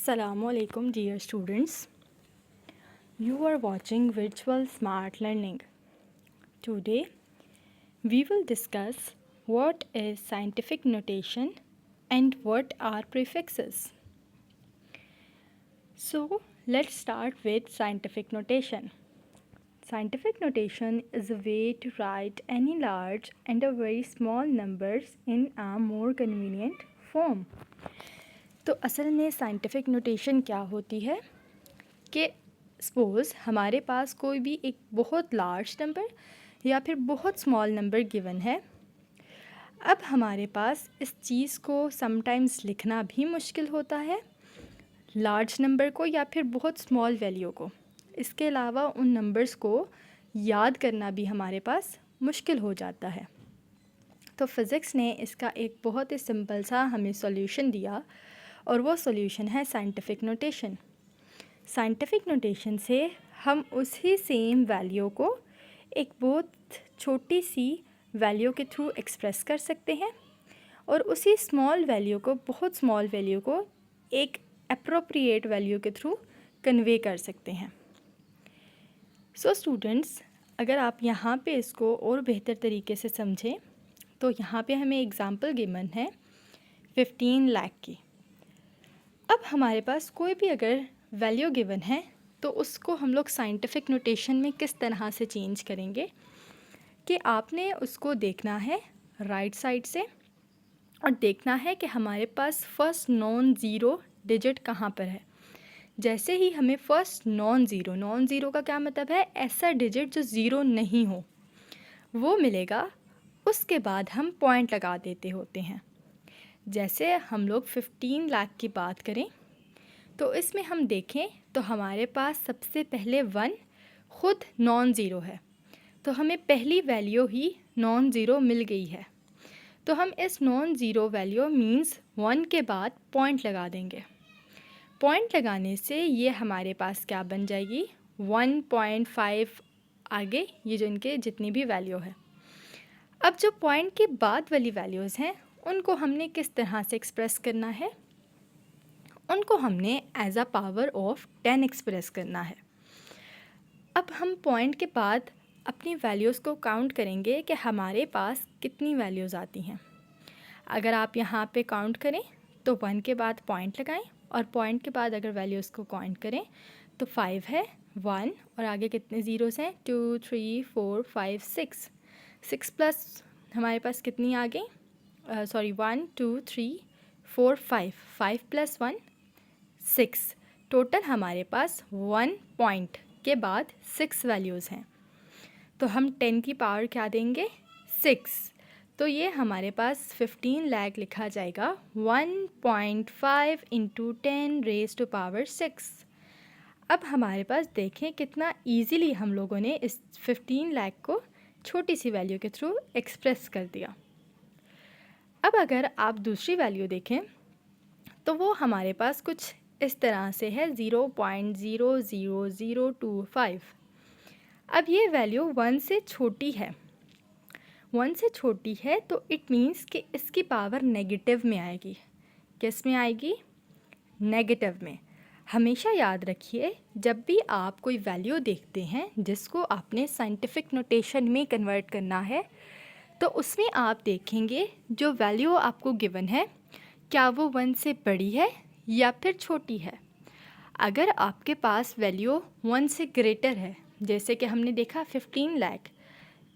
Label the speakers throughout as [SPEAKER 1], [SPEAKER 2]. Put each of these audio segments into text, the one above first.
[SPEAKER 1] Assalamu alaikum dear students. You are watching Virtual Smart Learning. Today we will discuss what is scientific notation and what are prefixes. So let's start with scientific notation. Scientific notation is a way to write any large and a very small numbers in a more convenient form. तो असल में scientific notation क्या होती है कि suppose हमारे पास कोई भी एक बहुत लार्ज नंबर या फिर बहुत स्मॉल नंबर गिवन है। अब हमारे पास इस चीज़ को समटाइम्स लिखना भी मुश्किल होता है, लार्ज नंबर को या फिर बहुत स्मॉल वैल्यू को। इसके अलावा उन नंबर्स को याद करना भी हमारे पास मुश्किल हो जाता है। तो फिज़िक्स ने इसका एक बहुत ही सिंपल सा हमें सॉल्यूशन दिया और वो सॉल्यूशन है साइंटिफिक नोटेशन। साइंटिफिक नोटेशन से हम उसी सेम वैल्यू को एक बहुत छोटी सी वैल्यू के थ्रू एक्सप्रेस कर सकते हैं और उसी स्मॉल वैल्यू को बहुत स्मॉल वैल्यू को एक एप्रोप्रिएट वैल्यू के थ्रू कन्वे कर सकते हैं। सो स्टूडेंट्स, अगर आप यहाँ पे इसको और बेहतर तरीके से समझें तो यहाँ पे हमें एग्ज़ाम्पल गिवन है 15 लाख की। अब हमारे पास कोई भी अगर वैल्यू गिवन है तो उसको हम लोग साइंटिफिक नोटेशन में किस तरह से चेंज करेंगे कि आपने उसको देखना है राइट साइड से और देखना है कि हमारे पास फर्स्ट नॉन ज़ीरो डिजिट कहाँ पर है। जैसे ही हमें फर्स्ट नॉन ज़ीरो का क्या मतलब है, ऐसा डिजिट जो ज़ीरो नहीं हो वो मिलेगा, उसके बाद हम पॉइंट लगा देते होते हैं। जैसे हम लोग 15 लाख की बात करें तो इसमें हम देखें तो हमारे पास सबसे पहले 1 ख़ुद नॉन ज़ीरो है, तो हमें पहली वैल्यू ही नॉन ज़ीरो मिल गई है। तो हम इस नॉन ज़ीरो वैल्यू मींस 1 के बाद पॉइंट लगा देंगे। पॉइंट लगाने से ये हमारे पास क्या बन जाएगी, 1.5 आगे ये जो इनके जितनी भी वैल्यू है। अब जो पॉइंट के बाद वाली वैल्यूज़ हैं उनको हमने किस तरह से एक्सप्रेस करना है, उनको हमने as a power of 10 express करना है। अब हम पॉइंट के बाद अपनी वैल्यूज़ को काउंट करेंगे कि हमारे पास कितनी वैल्यूज़ आती हैं। अगर आप यहाँ पे काउंट करें तो 1 के बाद पॉइंट लगाएं और पॉइंट के बाद अगर वैल्यूज़ को काउंट करें तो 5 है, 1 और आगे कितने ज़ीरोज़ हैं, 2 3 4 5 6 6 प्लस हमारे पास कितनी आ गई, 1 2 3 4 5 प्लस 1 6। टोटल हमारे पास 1 पॉइंट के बाद 6 वैल्यूज़ हैं, तो हम 10 की पावर क्या देंगे, 6। तो ये हमारे पास 15 लाख लिखा जाएगा 1.5 इंटू 10 रेज़ टू पावर 6। अब हमारे पास देखें कितना इजीली हम लोगों ने इस 15 लाख को छोटी सी वैल्यू के थ्रू एक्सप्रेस कर दिया। अब अगर आप दूसरी वैल्यू देखें तो वो हमारे पास कुछ इस तरह से है, 0.00025। अब ये वैल्यू 1 से छोटी है, 1 से छोटी है तो इट मीन्स कि इसकी पावर नेगेटिव में आएगी। किस में आएगी, नेगेटिव में। हमेशा याद रखिए जब भी आप कोई वैल्यू देखते हैं जिसको आपने साइंटिफिक नोटेशन में कन्वर्ट करना है तो उसमें आप देखेंगे जो वैल्यू आपको गिवन है क्या वो 1 से बड़ी है या फिर छोटी है। अगर आपके पास वैल्यू 1 से ग्रेटर है, जैसे कि हमने देखा 15 lakh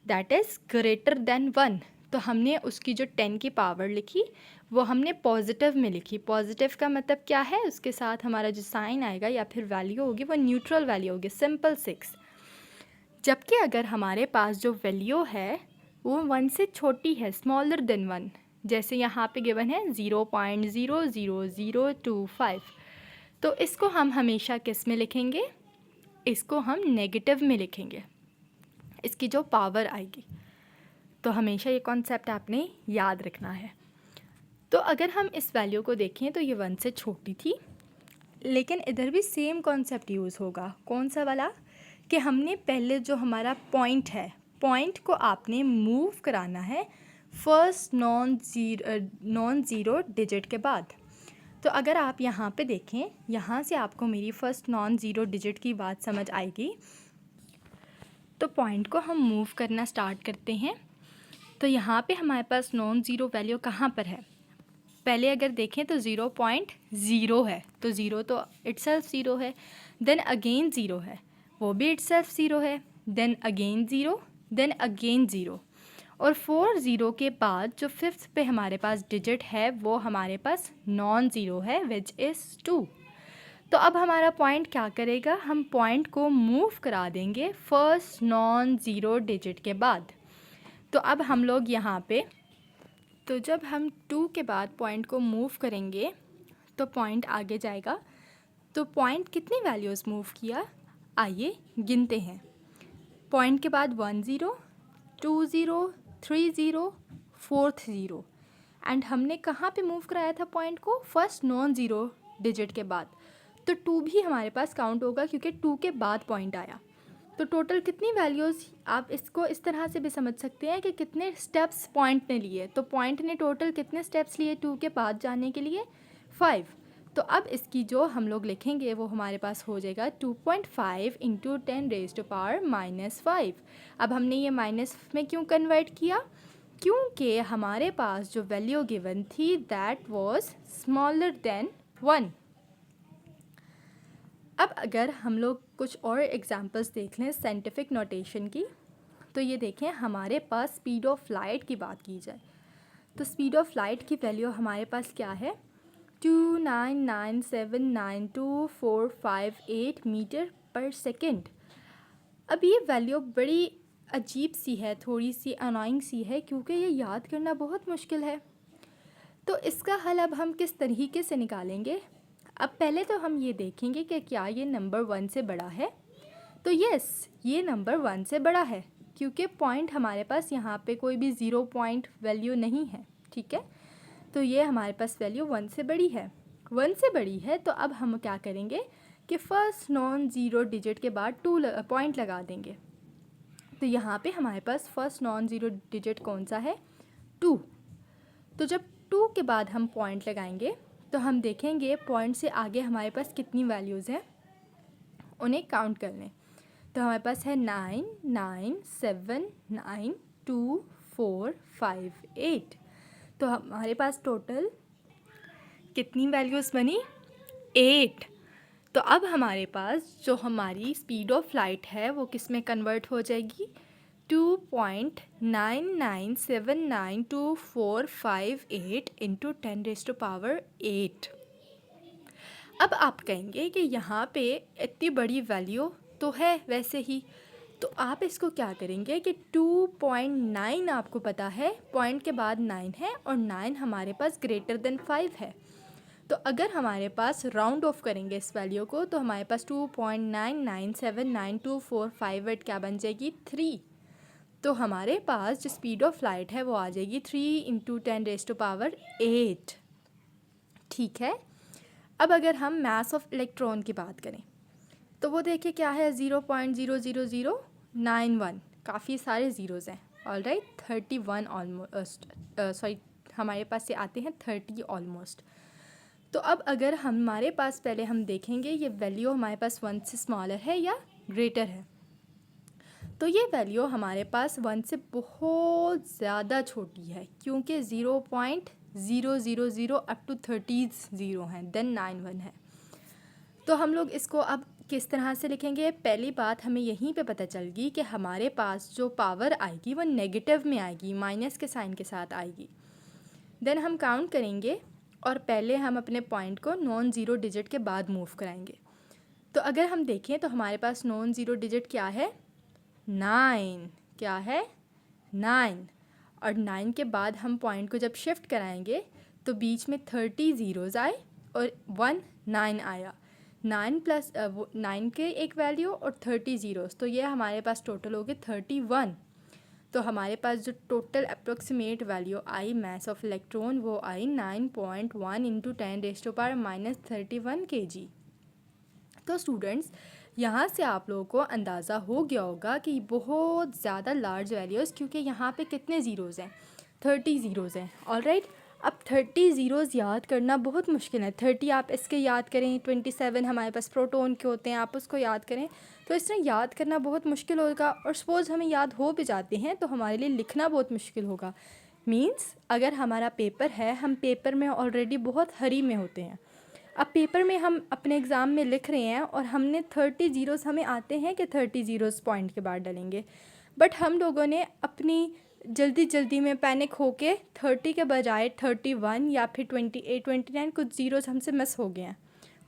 [SPEAKER 1] that is greater than 1, तो हमने उसकी जो 10 की पावर लिखी वो हमने पॉजिटिव में लिखी। पॉजिटिव का मतलब क्या है, उसके साथ हमारा जो साइन आएगा या फिर वैल्यू होगी वो न्यूट्रल वैल्यू होगी, सिंपल 6। जबकि अगर हमारे पास जो वैल्यू है वो 1 से छोटी है, स्मॉलर देन 1, जैसे यहाँ पे गिवन है 0.00025, तो इसको हम हमेशा किस में लिखेंगे, इसको हम नेगेटिव में लिखेंगे, इसकी जो पावर आएगी। तो हमेशा ये कॉन्सेप्ट आपने याद रखना है। तो अगर हम इस वैल्यू को देखें तो ये 1 से छोटी थी, लेकिन इधर भी सेम कॉन्सेप्ट यूज़ होगा। कौन सा वाला, कि हमने पहले जो हमारा पॉइंट है, पॉइंट को आपने मूव कराना है फर्स्ट नॉन ज़ीरो डिजिट के बाद। तो अगर आप यहाँ पे देखें, यहाँ से आपको मेरी फर्स्ट नॉन ज़ीरो डिजिट की बात समझ आएगी। तो पॉइंट को हम मूव करना स्टार्ट करते हैं। तो यहाँ पे हमारे पास नॉन ज़ीरो वैल्यू कहाँ पर है? पहले अगर देखें तो 0.0 है, तो ज़ीरो तो इटसेल्फ ज़ीरो है। देन अगेन ज़ीरो है, वो भी इटसेल्फ ज़ीरो है। Then again zero, then again zero, और 4 ज़ीरो के बाद जो फिफ्थ पे हमारे पास डिजिट है वो हमारे पास नॉन ज़ीरो है, विच इज़ 2। तो अब हमारा पॉइंट क्या करेगा? हम पॉइंट को मूव करा देंगे फर्स्ट नॉन ज़ीरो डिजिट के बाद। तो अब हम लोग यहाँ पे, तो जब हम 2 के बाद पॉइंट को मूव करेंगे तो पॉइंट आगे जाएगा। तो पॉइंट कितनी वैल्यूज़ मूव किया, आइए गिनते हैं। पॉइंट के बाद 1 zero, 2 zero, 3 zero, 4th zero, and हमने कहाँ पे मूव कराया था पॉइंट को? फर्स्ट नॉन ज़ीरो डिजिट के बाद। तो 2 भी हमारे पास काउंट होगा क्योंकि 2 के बाद पॉइंट आया। तो टोटल कितनी वैल्यूज़, आप इसको इस तरह से भी समझ सकते हैं कि कितने स्टेप्स पॉइंट ने लिए। तो पॉइंट ने टोटल कितने स्टेप्स लिए 2 के बाद जाने के लिए? 5। तो अब इसकी जो हम लोग लिखेंगे वो हमारे पास हो जाएगा 2.5 इंटू 10⁻⁻5। अब हमने ये माइनस में क्यों कन्वर्ट किया? क्योंकि हमारे पास जो वैल्यू गिवन थी दैट वाज स्मॉलर देन 1। अब अगर हम लोग कुछ और एग्जांपल्स देख लें साइंटिफिक नोटेशन की, तो ये देखें हमारे पास स्पीड ऑफ लाइट की बात की जाए तो स्पीड ऑफ लाइट की वैल्यू हमारे पास क्या है? 299792458 मीटर पर सेकेंड। अब ये वैल्यू बड़ी अजीब सी है, थोड़ी सी अनोइंग सी है, क्योंकि ये याद करना बहुत मुश्किल है। तो इसका हल अब हम किस तरीके से निकालेंगे? अब पहले तो हम ये देखेंगे कि क्या ये नंबर 1 से बड़ा है। तो यस, ये नंबर 1 से बड़ा है क्योंकि पॉइंट हमारे पास यहाँ पे कोई भी 0 पॉइंट वैल्यू नहीं है, ठीक है। तो ये हमारे पास वैल्यू 1 से बड़ी है, 1 से बड़ी है। तो अब हम क्या करेंगे कि फर्स्ट नॉन ज़ीरो डिजिट के बाद 2 पॉइंट लगा देंगे। तो यहाँ पे हमारे पास फर्स्ट नॉन ज़ीरो डिजिट कौन सा है? 2। तो जब 2 के बाद हम पॉइंट लगाएंगे तो हम देखेंगे पॉइंट से आगे हमारे पास कितनी वैल्यूज़ हैं, उन्हें काउंट कर लें। तो हमारे पास है 9 9 7 9 2 4 5 8। तो हमारे पास टोटल कितनी वैल्यूज़ बनी? 8। तो अब हमारे पास जो हमारी स्पीड ऑफ लाइट है वो किस में कन्वर्ट हो जाएगी? 2.99792458 इंटू 10⁻8। अब आप कहेंगे कि यहाँ पे इतनी बड़ी वैल्यू तो है वैसे ही, तो आप इसको क्या करेंगे कि 2.9 आपको पता है, पॉइंट के बाद 9 है और 9 हमारे पास ग्रेटर देन 5 है। तो अगर हमारे पास राउंड ऑफ करेंगे इस वैल्यू को तो हमारे पास 2.99792458 क्या बन जाएगी? 3। तो हमारे पास जो स्पीड ऑफ लाइट है वो आ जाएगी 3 इंटू 10⁻8, ठीक है। अब अगर हम मास ऑफ इलेक्ट्रॉन की बात करें तो वो देखिए क्या है? 0.00091, काफ़ी सारे ज़ीरोज़ हैं। ऑलराइट, 31 ऑलमोस्ट, सॉरी हमारे पास से आते हैं 30 ऑलमोस्ट। तो अब अगर हमारे पास पहले हम देखेंगे ये वैल्यू हमारे पास 1 से स्मॉलर है या ग्रेटर है। तो ये वैल्यू हमारे पास 1 से बहुत ज़्यादा छोटी है क्योंकि 0.000 अप टू 30 ज़ीरो हैं, देन 9 1 है। तो हम लोग इसको अब किस तरह से लिखेंगे? पहली बात हमें यहीं पे पता चल गई कि हमारे पास जो पावर आएगी वो नेगेटिव में आएगी, माइनस के साइन के साथ आएगी। देन हम काउंट करेंगे और पहले हम अपने पॉइंट को नॉन ज़ीरो डिजिट के बाद मूव कराएंगे। तो अगर हम देखें तो हमारे पास नॉन ज़ीरो डिजिट क्या है? 9। क्या है? 9। और 9 के बाद हम पॉइंट को जब शिफ्ट कराएंगे तो बीच में 30 ज़ीरोज़ आए और 1 9 आया। 9 प्लस 9 के एक वैल्यू और 30 ज़ीरोज़, तो ये हमारे पास टोटल हो गए 31। तो हमारे पास जो total approximate value I mass of electron वो आई 9.1 इंटू 10⁻31 kg। तो स्टूडेंट्स, यहाँ से आप लोगों को अंदाज़ा हो गया होगा कि बहुत ज़्यादा लार्ज वैल्यूज़, क्योंकि यहाँ पे कितने ज़ीरोज़ हैं? 30 ज़ीरोज़ हैं। ऑलराइट, अब 30 ज़ीरोज़ याद करना बहुत मुश्किल है। 30 आप इसके याद करें, 27 हमारे पास प्रोटॉन के होते हैं, आप उसको याद करें, तो इस तरह याद करना बहुत मुश्किल होगा। और सपोज़ हमें याद हो भी जाते हैं तो हमारे लिए लिखना बहुत मुश्किल होगा। मीन्स अगर हमारा पेपर है, हम पेपर में ऑलरेडी बहुत हरी में होते हैं। अब पेपर में हम अपने एग्ज़ाम में लिख रहे हैं और हमने 30 ज़ीरोज़, हमें आते हैं कि 30 ज़ीरोज़ पॉइंट के बाद डालेंगे, बट हम लोगों ने अपनी जल्दी में पैनिक होके 30 के बजाय 31 या फिर 28, 29 कुछ ज़ीरोज़ हमसे मिस हो गए हैं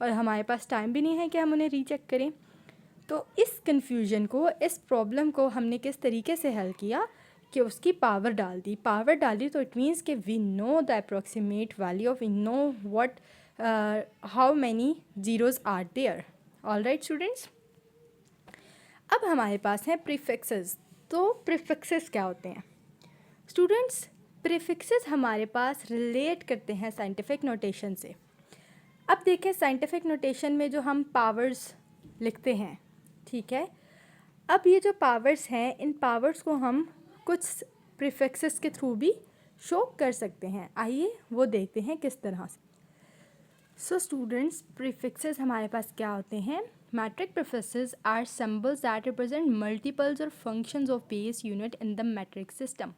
[SPEAKER 1] और हमारे पास टाइम भी नहीं है कि हम उन्हें रीचेक करें। तो इस कन्फ्यूजन को, इस प्रॉब्लम को हमने किस तरीके से हल किया कि उसकी पावर डाल दी तो इट मीन्स कि we know the approximate value of, we know what how many zeros are there. Alright students, अब हमारे पास हैं प्रीफिक्सेस। तो प्रीफिक्सेस क्या होते हैं स्टूडेंट्स? प्रीफिक्सेस हमारे पास रिलेट करते हैं साइंटिफिक नोटेशन से। अब देखें, साइंटिफिक नोटेशन में जो हम पावर्स लिखते हैं, ठीक है, अब ये जो पावर्स हैं, इन पावर्स को हम कुछ प्रीफिक्सेस के थ्रू भी शो कर सकते हैं। आइए वो देखते हैं किस तरह से। सो स्टूडेंट्स, प्रीफिक्सेस हमारे पास क्या होते हैं? Metric prefixes are symbols that represent multiples or functions of base unit in the metric system.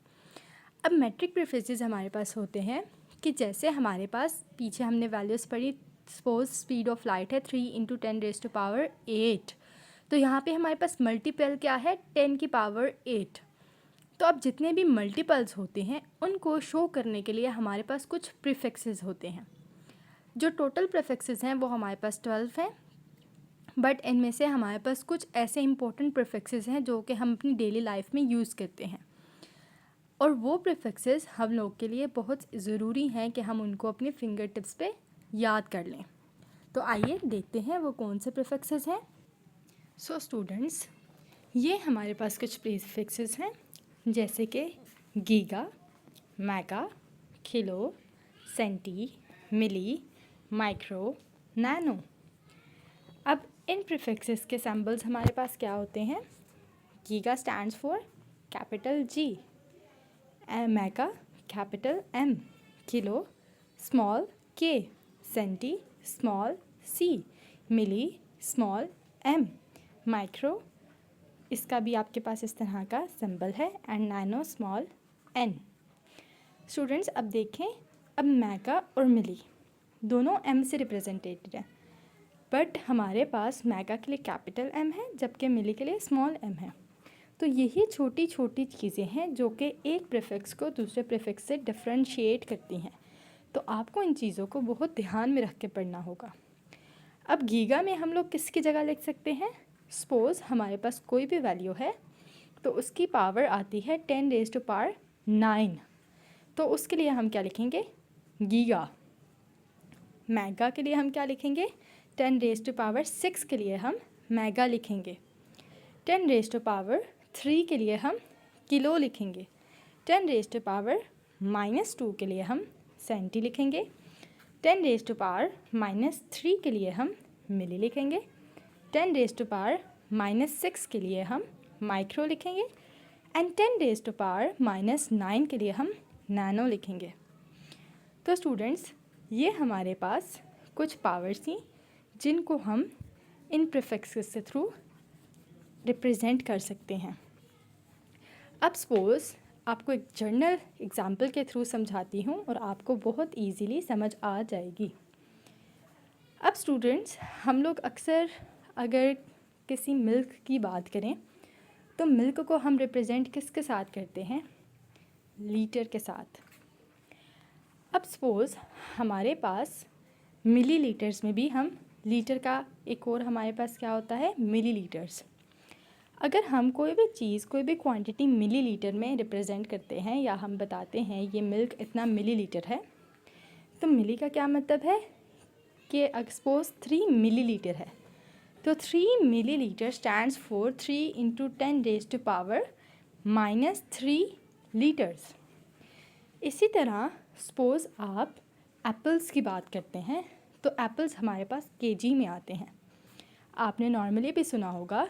[SPEAKER 1] अब metric prefixes हमारे पास होते हैं कि जैसे हमारे पास पीछे हमने वैल्यूज़ पढ़ी, सपोज स्पीड ऑफ लाइट है 3 × 10⁸, तो यहाँ पे हमारे पास मल्टीपल क्या है? 10 की पावर 8। तो अब जितने भी मल्टीपल्स होते हैं उनको शो करने के लिए हमारे पास कुछ प्रीफिक्सेस होते हैं। जो टोटल प्रीफिक्सेस हैं वो हमारे पास 12 हैं, बट इनमें से हमारे पास कुछ ऐसे इंपॉर्टेंट प्रीफिक्सेस हैं जो कि हम अपनी डेली लाइफ में यूज़ करते हैं, और वो प्रीफिक्सेस हम लोग के लिए बहुत ज़रूरी हैं कि हम उनको अपने फिंगर टिप्स पे याद कर लें। तो आइए देखते हैं वो कौन से प्रीफिक्सेस हैं। सो स्टूडेंट्स, ये हमारे पास कुछ प्रीफिक्सेस हैं जैसे कि गीगा, मेगा, किलो, सेंटी, मिली, माइक्रो, नैनो। अब इन प्रीफिक्सेस के सिंबल्स हमारे पास क्या होते हैं? Giga stands for capital G, mega capital M, kilo small k, centi small c, milli small m, micro, इसका भी आपके पास इस तरह का सिंबल है, and nano small n. Students, अब देखें, अब मेगा और मिली दोनों एम से रिप्रेजेंटेटेड है, बट हमारे पास मेगा के लिए कैपिटल एम है जबकि मिली के लिए स्मॉल एम है। तो यही छोटी छोटी चीज़ें हैं जो कि एक प्रीफिक्स को दूसरे प्रीफिक्स से डिफरेंशिएट करती हैं। तो आपको इन चीज़ों को बहुत ध्यान में रख के पढ़ना होगा। अब गीगा में हम लोग किसकी जगह लिख सकते हैं? सपोज़ हमारे पास कोई भी वैल्यू है तो उसकी पावर आती है 10⁹9, तो उसके लिए हम क्या लिखेंगे? गीगा। मेगा के लिए हम क्या लिखेंगे? 10⁶ के लिए हम मेगा लिखेंगे। 10⁻³ के लिए हम किलो लिखेंगे। 10⁻⁻² के लिए हम सेंटी लिखेंगे। 10⁻⁻³ के लिए हम मिली लिखेंगे। 10⁻⁻6 के लिए हम माइक्रो लिखेंगे, एंड 10⁻⁻9 के लिए हम नैनो लिखेंगे। तो स्टूडेंट्स, ये हमारे पास कुछ पावर्स थी जिनको हम इन प्रीफिक्सेस के थ्रू रिप्रेजेंट कर सकते हैं। अब सपोज़ आपको एक जर्नल एग्जाम्पल के थ्रू समझाती हूँ और आपको बहुत इजीली समझ आ जाएगी। अब स्टूडेंट्स, हम लोग अक्सर अगर किसी मिल्क की बात करें तो मिल्क को हम रिप्रेजेंट किसके साथ करते हैं? लीटर के साथ। अब सपोज़ हमारे पास मिली लीटर्स में भी हम लीटर का एक और हमारे पास क्या होता है? मिली लीटर्स। अगर हम कोई भी चीज़, कोई भी क्वांटिटी मिली लीटर में रिप्रेजेंट करते हैं या हम बताते हैं ये मिल्क इतना मिली लीटर है, तो मिली का क्या मतलब है कि सपोज 3 मिली लीटर है तो 3 मिली लीटर स्टैंड्स फॉर 3 × 10⁻³ लीटर्स। इसी तरह सपोज़ आप एप्पल्स की बात करते हैं तो एप्पल्स हमारे पास केजी में आते हैं। आपने नॉर्मली भी सुना होगा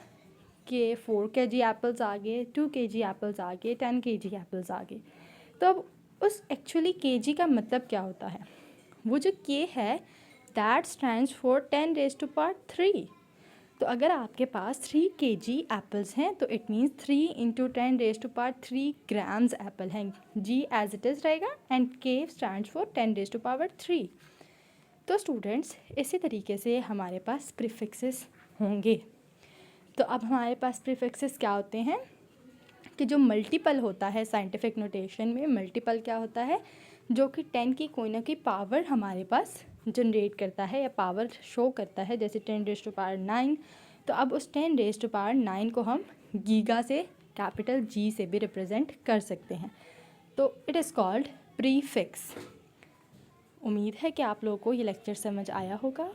[SPEAKER 1] कि 4 kg एप्पल्स आ गए, 2 kg एप्पल्स आ गए, 10 kg एप्पल्स आ गए। तो अब उस एक्चुअली kg का मतलब क्या होता है? वो जो k है दैट स्टैंड्स फॉर 10⁻³ तो अगर आपके पास 3 kg एप्पल्स हैं तो इट मीन्स 3 × 10⁻³ ग्राम्स एप्पल हैं। g एज इट इज़ रहेगा एंड k स्टैंड्स फॉर 10⁻³ तो स्टूडेंट्स इसी तरीके से हमारे पास प्रीफिक्सेस होंगे। तो अब हमारे पास प्रीफिक्सेस क्या होते हैं कि जो मल्टीपल होता है साइंटिफिक नोटेशन में, मल्टीपल क्या होता है जो कि 10 की कोई ना कोई पावर हमारे पास जनरेट करता है या पावर शो करता है, जैसे 10⁻⁹ तो अब उस 10⁻⁹ को हम गीगा से कैपिटल G से भी रिप्रेजेंट कर सकते हैं। तो इट इज़ कॉल्ड प्रीफिक्स। उम्मीद है कि आप लोगों को ये लेक्चर समझ आया होगा।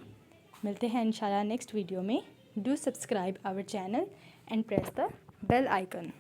[SPEAKER 1] मिलते हैं इंशाल्लाह नेक्स्ट वीडियो में। Do subscribe our channel and press the bell icon.